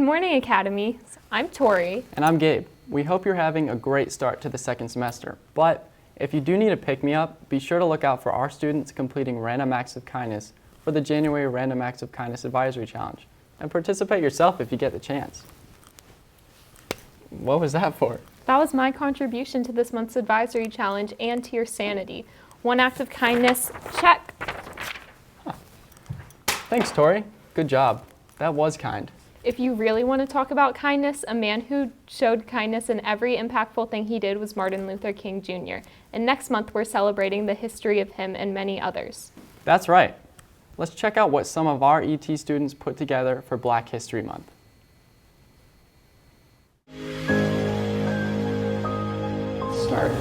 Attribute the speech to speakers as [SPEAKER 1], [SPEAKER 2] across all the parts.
[SPEAKER 1] morning, Academy. I'm Tori.
[SPEAKER 2] And I'm Gabe. We hope you're having a great start to the second semester. But if you do need a pick-me-up, be sure to look out for our students completing Random Acts of Kindness for the January Random Acts of Kindness Advisory Challenge. And participate yourself if you get the chance. What was that for?
[SPEAKER 1] That was my contribution to this month's advisory challenge and to your sanity. One act of kindness, check.
[SPEAKER 2] Huh. Thanks, Tori. Good job. That was kind.
[SPEAKER 1] If you really want to talk about kindness, a man who showed kindness in every impactful thing he did was Martin Luther King Jr. And next month, we're celebrating the history of him and many others.
[SPEAKER 2] That's right. Let's check out what some of our ET students put together for Black History Month. Start.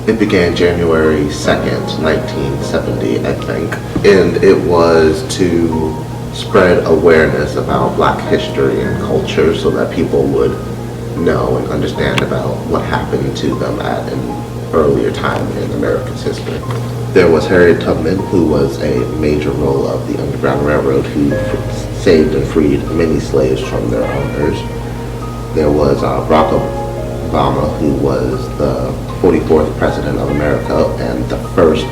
[SPEAKER 3] It began January 2nd, 1970, I think, and it was to spread awareness about Black history and culture so that people would know and understand about what happened to them at an earlier time in America's history. There was Harriet Tubman, who was a major role of the Underground Railroad, who saved and freed many slaves from their owners. There was Barack Obama, who was the 44th President of America and the first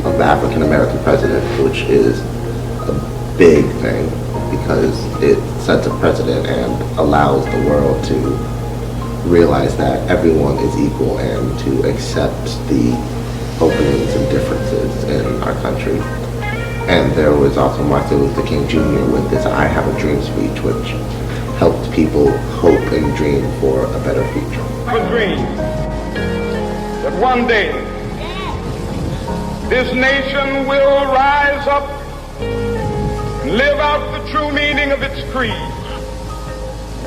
[SPEAKER 3] of the African American president, which is a big thing because it sets a precedent and allows the world to realize that everyone is equal and to accept the openings and differences in our country. And there was also Martin Luther King Jr. with this I Have a Dream speech, which helped people hope and dream for a better future.
[SPEAKER 4] I have a dream that one day this nation will rise up live out the true meaning of its creed.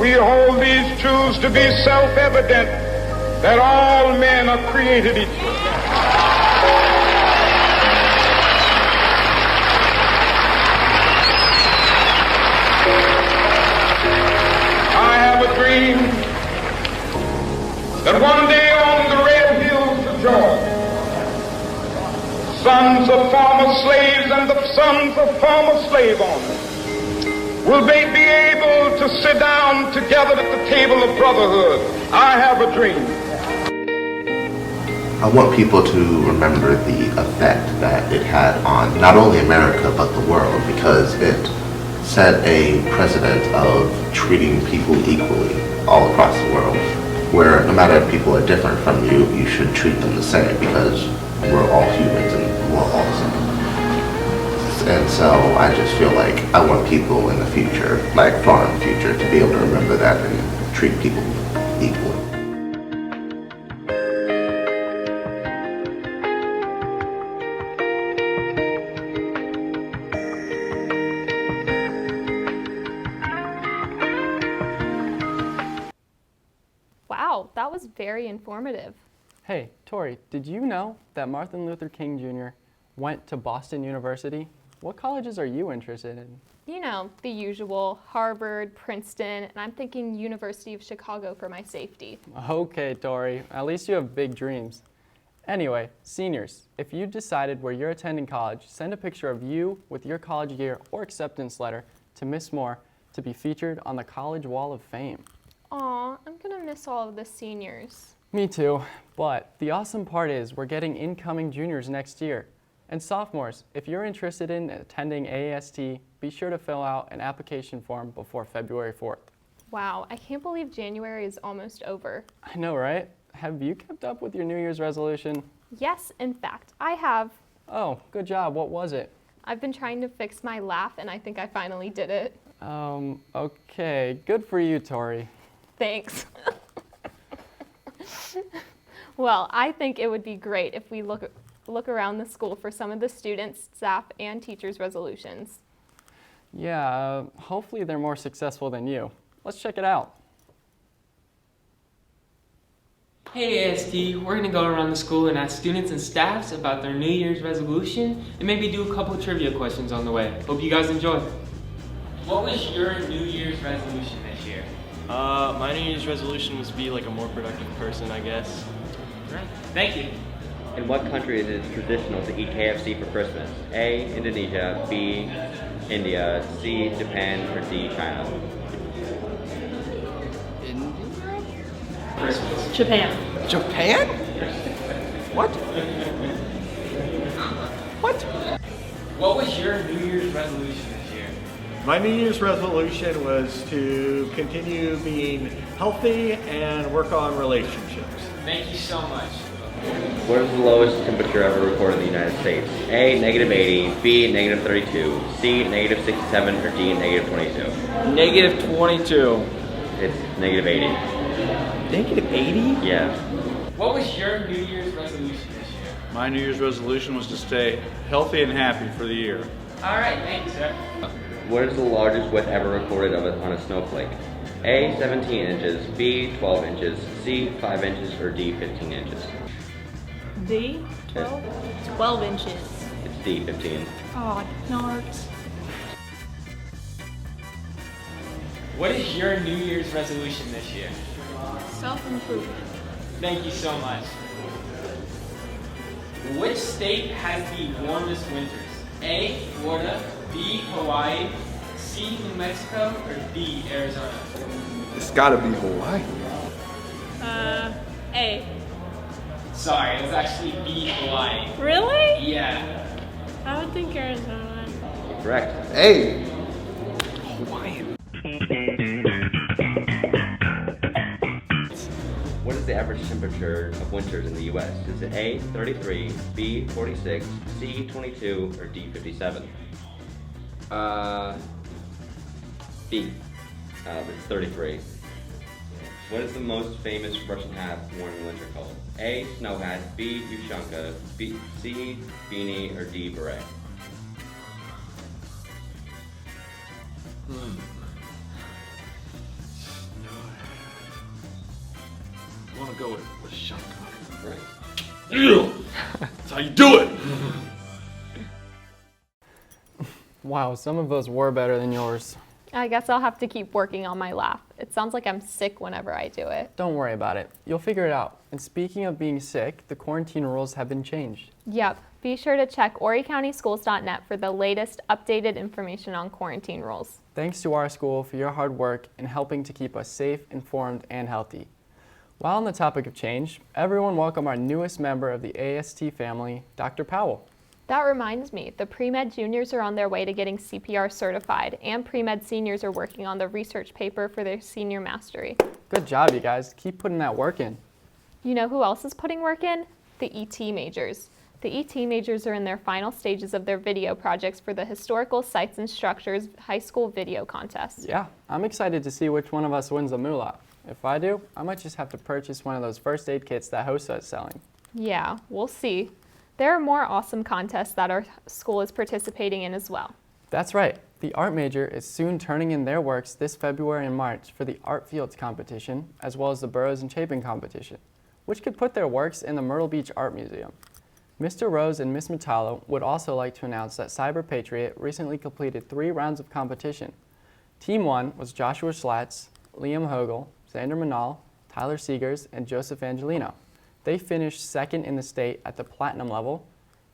[SPEAKER 4] We hold these truths to be self-evident, that all men are created equal. I have a dream that one day on the red hills of Georgia, sons of former slaves and the sons of former slave owners will they be able to sit down together at the table of brotherhood. I have a dream.
[SPEAKER 3] I want people to remember the effect that it had on not only America but the world, because it set a precedent of treating people equally all across the world, where no matter if people are different from you, you should treat them the same because we're all humans and we're all the same. And so I just feel like I want people in the future, like far in the future, to be able to remember that and treat people equally.
[SPEAKER 1] Wow, that was very informative.
[SPEAKER 2] Hey, Tori, did you know that Martin Luther King Jr. went to Boston University? What colleges are you interested in?
[SPEAKER 1] You know, the usual, Harvard, Princeton, and I'm thinking University of Chicago for my safety.
[SPEAKER 2] Okay, Tori, at least you have big dreams. Anyway, seniors, if you decided where you're attending college, send a picture of you with your college year or acceptance letter to Miss Moore to be featured on the College Wall of Fame.
[SPEAKER 1] Aw, I'm gonna miss all of the seniors.
[SPEAKER 2] Me too, but the awesome part is we're getting incoming juniors next year. And sophomores, if you're interested in attending AAST, be sure to fill out an application form before February 4th.
[SPEAKER 1] Wow, I can't believe January is almost over.
[SPEAKER 2] I know, right? Have you kept up with your New Year's resolution?
[SPEAKER 1] Yes, in fact, I have.
[SPEAKER 2] Oh, good job. What was it?
[SPEAKER 1] I've been trying to fix my laugh, and I think I finally did it.
[SPEAKER 2] Okay. Good for you, Tori.
[SPEAKER 1] Thanks. Well, I think it would be great if we look around the school for some of the students, staff, and teachers' resolutions.
[SPEAKER 2] Yeah, hopefully they're more successful than you. Let's check it out.
[SPEAKER 5] Hey AST, we're going to go around the school and ask students and staffs about their New Year's resolution and maybe do a couple trivia questions on the way. Hope you guys enjoy. What was your New Year's resolution this year?
[SPEAKER 6] My New Year's resolution was to be like a more productive person, I guess.
[SPEAKER 5] Right. Thank you.
[SPEAKER 7] In what country is it traditional to eat KFC for Christmas? A, Indonesia, B, India, C, Japan, or D, China?
[SPEAKER 5] Christmas?
[SPEAKER 8] Japan.
[SPEAKER 9] Japan? What? What?
[SPEAKER 5] What was your New Year's resolution this year?
[SPEAKER 10] My New Year's resolution was to continue being healthy and work on relationships.
[SPEAKER 5] Thank you so much.
[SPEAKER 7] What is the lowest temperature ever recorded in the United States? A, -80, B, -32, C, -67, or D, -22?
[SPEAKER 9] -22.
[SPEAKER 7] It's -80.
[SPEAKER 9] -80?
[SPEAKER 7] Yeah.
[SPEAKER 5] What was your New Year's resolution this year?
[SPEAKER 10] My New Year's resolution was to stay healthy and happy for the year.
[SPEAKER 5] All right, thank you, sir.
[SPEAKER 7] What is the largest width ever recorded on a snowflake? A, 17 inches, B, 12 inches, C, 5 inches, or D, 15 inches?
[SPEAKER 8] D, 12? 12 inches.
[SPEAKER 7] It's D, 15.
[SPEAKER 8] Oh, no.
[SPEAKER 5] What is your New Year's resolution this year?
[SPEAKER 8] Self-improvement.
[SPEAKER 5] Thank you so much. Which state has the warmest winters? A, Florida, B, Hawaii, C, New Mexico, or D, Arizona?
[SPEAKER 9] It's gotta be Hawaii.
[SPEAKER 8] A.
[SPEAKER 5] Sorry, it was actually B, Hawaii.
[SPEAKER 8] Really?
[SPEAKER 5] Yeah.
[SPEAKER 8] I would think Arizona.
[SPEAKER 7] Correct.
[SPEAKER 9] Hey! Hawaiian.
[SPEAKER 7] What is the average temperature of winters in the U.S.? Is it A, 33, B, 46, C, 22, or D, 57?
[SPEAKER 6] B.
[SPEAKER 7] It's 33. What is the most famous Russian hat worn in winter called? A, snow hat, B, Yushchenko, B, C, beanie, or D, beret?
[SPEAKER 10] I want to go with shotgun.
[SPEAKER 7] Right.
[SPEAKER 10] That's how you do it!
[SPEAKER 2] Wow, some of those were better than yours.
[SPEAKER 1] I guess I'll have to keep working on my laugh. It sounds like I'm sick whenever I do it.
[SPEAKER 2] Don't worry about it. You'll figure it out. And speaking of being sick, the quarantine rules have been changed.
[SPEAKER 1] Yep. Be sure to check OrieCountySchools.net for the latest updated information on quarantine rules.
[SPEAKER 2] Thanks to our school for your hard work in helping to keep us safe, informed, and healthy. While on the topic of change, everyone welcome our newest member of the AAST family, Dr. Powell.
[SPEAKER 1] That reminds me, the pre-med juniors are on their way to getting CPR certified, and pre-med seniors are working on the research paper for their senior mastery.
[SPEAKER 2] Good job, you guys. Keep putting that work in.
[SPEAKER 1] You know who else is putting work in? The ET majors. The ET majors are in their final stages of their video projects for the Historical Sites and Structures High School Video Contest.
[SPEAKER 2] Yeah, I'm excited to see which one of us wins the moolah. If I do, I might just have to purchase one of those first aid kits that HOSA is selling.
[SPEAKER 1] Yeah, we'll see. There are more awesome contests that our school is participating in as well.
[SPEAKER 2] That's right. The art major is soon turning in their works this February and March for the Art Fields competition, as well as the Burroughs and Chapin competition, which could put their works in the Myrtle Beach Art Museum. Mr. Rose and Ms. Metallo would also like to announce that Cyber Patriot recently completed 3 rounds of competition. Team 1 was Joshua Schlatz, Liam Hogel, Xander Manal, Tyler Seegers, and Joseph Angelino. They finished second in the state at the platinum level.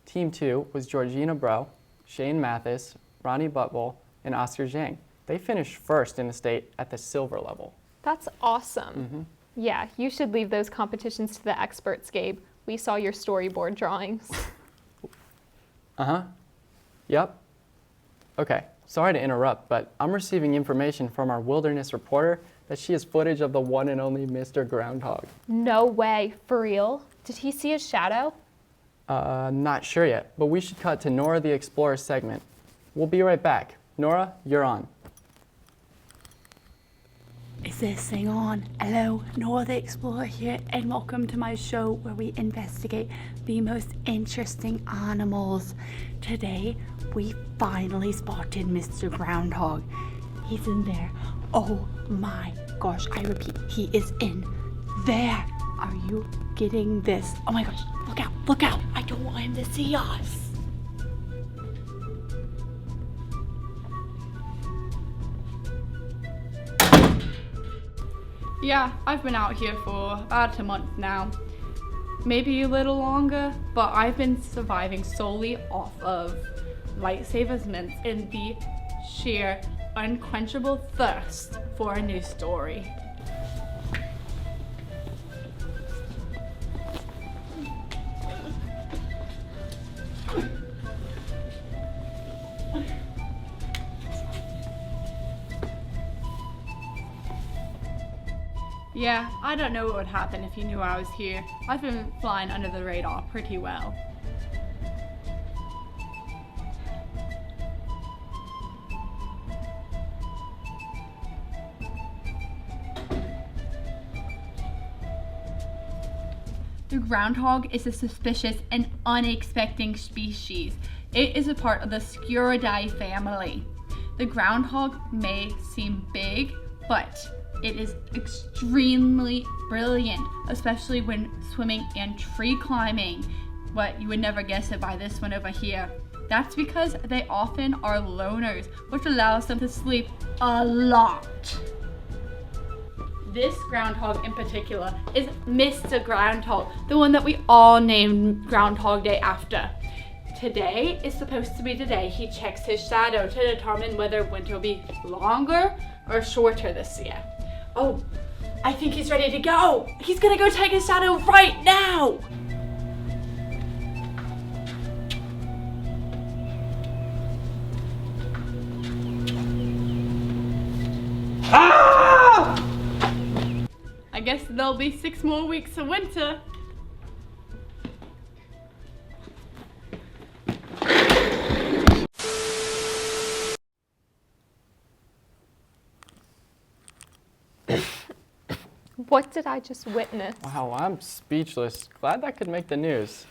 [SPEAKER 2] Team 2 was Georgina Bro, Shane Mathis, Ronnie Butbull, and Oscar Zhang. They finished first in the state at the silver level.
[SPEAKER 1] That's awesome. Yeah, you should leave those competitions to the experts, Gabe. We saw your storyboard drawings.
[SPEAKER 2] Yep. Okay, sorry to interrupt, but I'm receiving information from our wilderness reporter that she has footage of the one and only Mr. Groundhog.
[SPEAKER 1] No way, for real? Did he see his shadow?
[SPEAKER 2] Not sure yet, but we should cut to Nora the Explorer segment. We'll be right back. Nora, you're on.
[SPEAKER 11] Is this thing on? Hello, Nora the Explorer here, and welcome to my show where we investigate the most interesting animals. Today, we finally spotted Mr. Groundhog. He's in there. Oh my gosh, I repeat, he is in there. Are you getting this? Oh my gosh, look out, look out. I don't want him to see us.
[SPEAKER 12] Yeah, I've been out here for about a month now. Maybe a little longer, but I've been surviving solely off of Lightsabers mints and the sheer unquenchable thirst for a new story. Yeah, I don't know what would happen if you knew I was here. I've been flying under the radar pretty well. The groundhog is a suspicious and unexpected species. It is a part of the Sciuridae family. The groundhog may seem big, but it is extremely brilliant, especially when swimming and tree climbing. But you would never guess it by this one over here. That's because they often are loners, which allows them to sleep a lot. This groundhog in particular is Mr. Groundhog, the one that we all named Groundhog Day after. Today is supposed to be the day he checks his shadow to determine whether winter will be longer or shorter this year. Oh, I think he's ready to go. He's gonna go check his shadow right now. I guess there'll be 6 more weeks of winter.
[SPEAKER 1] What did I just witness?
[SPEAKER 2] Wow, I'm speechless. Glad that could make the news.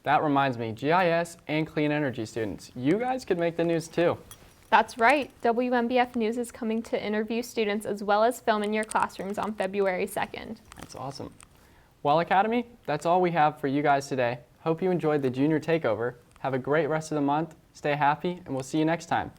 [SPEAKER 2] That reminds me, GIS and clean energy students, you guys could make the news too.
[SPEAKER 1] That's right. WMBF News is coming to interview students as well as film in your classrooms on February 2nd.
[SPEAKER 2] That's awesome. Well, Academy, that's all we have for you guys today. Hope you enjoyed the junior takeover. Have a great rest of the month, stay happy, and we'll see you next time.